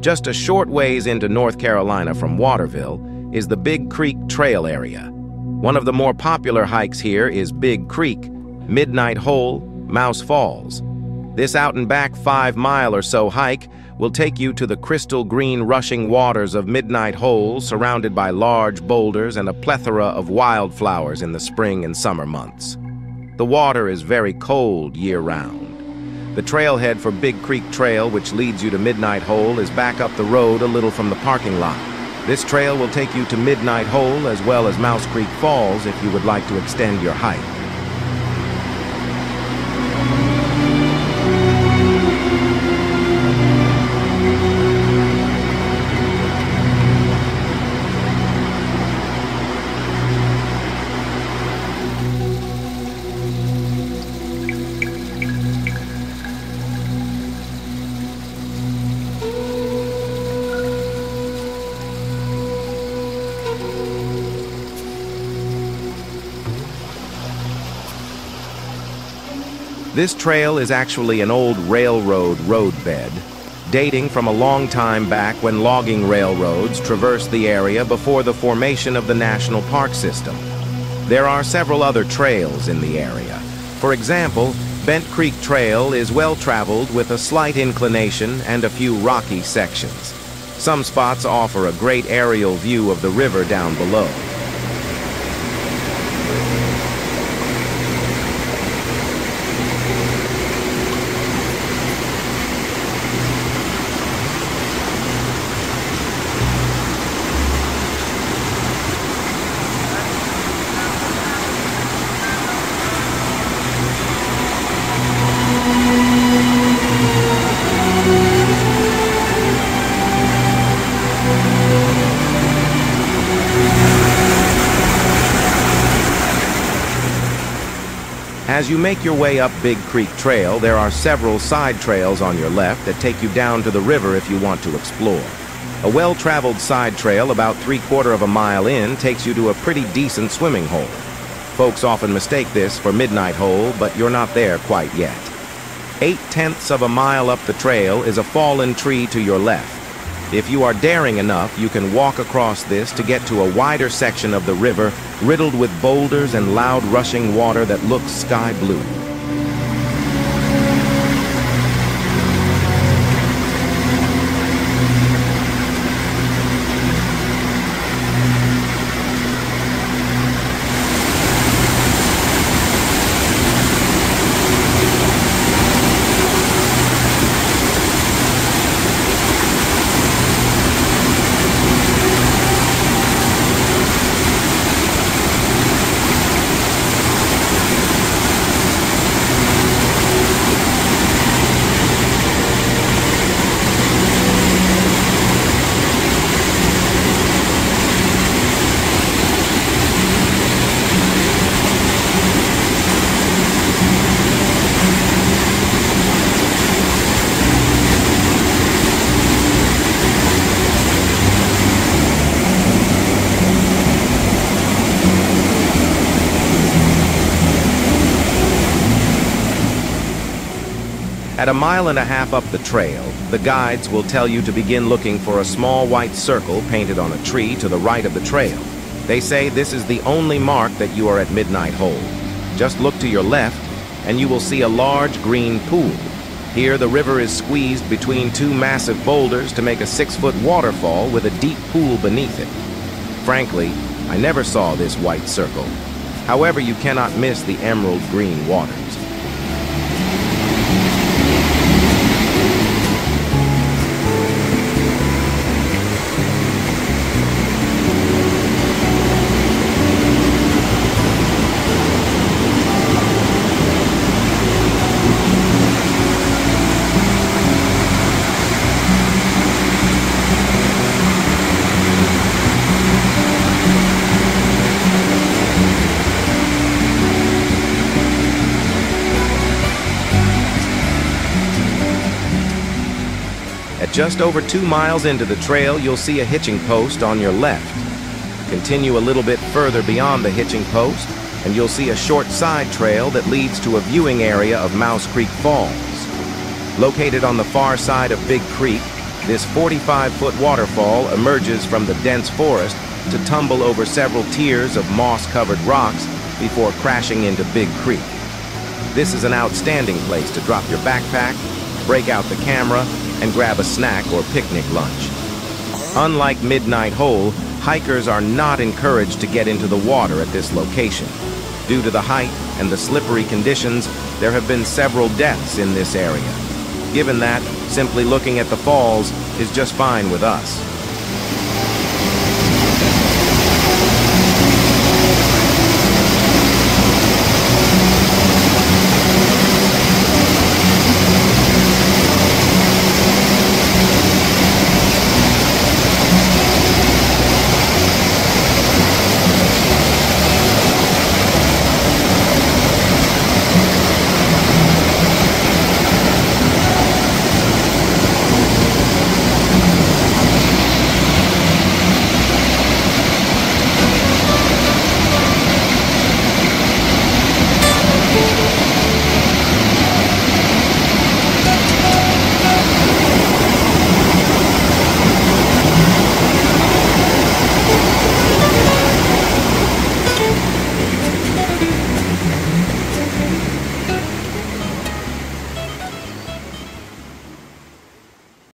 Just a short ways into North Carolina from Waterville is the Big Creek Trail area. One of the more popular hikes here is Big Creek, Midnight Hole, Mouse Falls. This out-and-back 5-mile or so hike will take you to the crystal green rushing waters of Midnight Hole, surrounded by large boulders and a plethora of wildflowers in the spring and summer months. The water is very cold year-round. The trailhead for Big Creek Trail, which leads you to Midnight Hole, is back up the road a little from the parking lot. This trail will take you to Midnight Hole as well as Mouse Creek Falls if you would like to extend your hike. This trail is actually an old railroad roadbed, dating from a long time back when logging railroads traversed the area before the formation of the National Park System. There are several other trails in the area. For example, Bent Creek Trail is well-traveled with a slight inclination and a few rocky sections. Some spots offer a great aerial view of the river down below. As you make your way up Big Creek Trail, there are several side trails on your left that take you down to the river if you want to explore. A well-traveled side trail about 3/4 of a mile in takes you to a pretty decent swimming hole. Folks often mistake this for Midnight Hole, but you're not there quite yet. 8/10 of a mile up the trail is a fallen tree to your left. If you are daring enough, you can walk across this to get to a wider section of the river riddled with boulders and loud rushing water that looks sky blue. At 1.5 miles up the trail, the guides will tell you to begin looking for a small white circle painted on a tree to the right of the trail. They say this is the only mark that you are at Midnight Hole. Just look to your left and you will see a large green pool. Here the river is squeezed between two massive boulders to make a 6-foot waterfall with a deep pool beneath it. Frankly, I never saw this white circle. However, you cannot miss the emerald green waters. Just over 2 miles into the trail, you'll see a hitching post on your left. Continue a little bit further beyond the hitching post, and you'll see a short side trail that leads to a viewing area of Mouse Creek Falls. Located on the far side of Big Creek, This 45-foot waterfall emerges from the dense forest to tumble over several tiers of moss-covered rocks before crashing into Big Creek. This is an outstanding place to drop your backpack, break out the camera, and grab a snack or picnic lunch. Unlike Midnight Hole, hikers are not encouraged to get into the water at this location. Due to the height and the slippery conditions, there have been several deaths in this area. Given that, simply looking at the falls is just fine with us.